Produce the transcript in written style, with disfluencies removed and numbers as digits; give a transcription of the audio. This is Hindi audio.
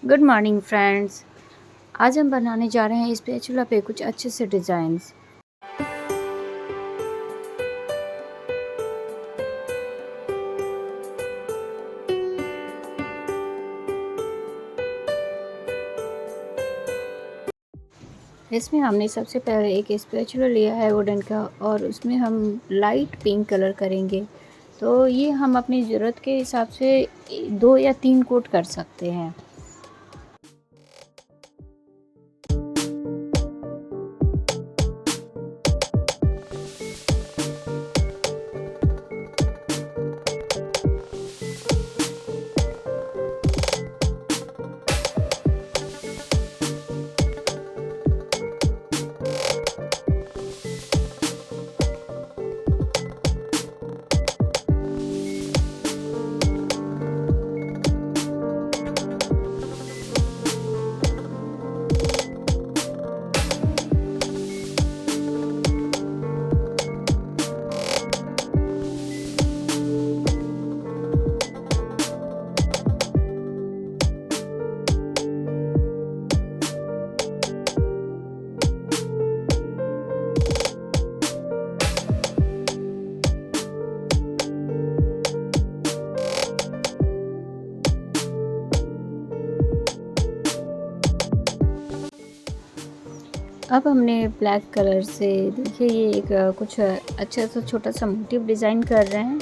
Good morning friends. आज हम बनाने जा रहे हैं स्पैचुला पे कुछ अच्छे से डिज़ाइंस। इसमें हमने सबसे पहले एक स्पैचुला लिया है वुडन का और उसमें हम लाइट पिंक कलर करेंगे। तो ये हम अपनी ज़रूरत के हिसाब से 2 या 3 कोट कर सकते हैं। अब हमने ब्लैक कलर से देखिए ये एक कुछ अच्छा सा छोटा सा मोटिव डिज़ाइन कर रहे हैं।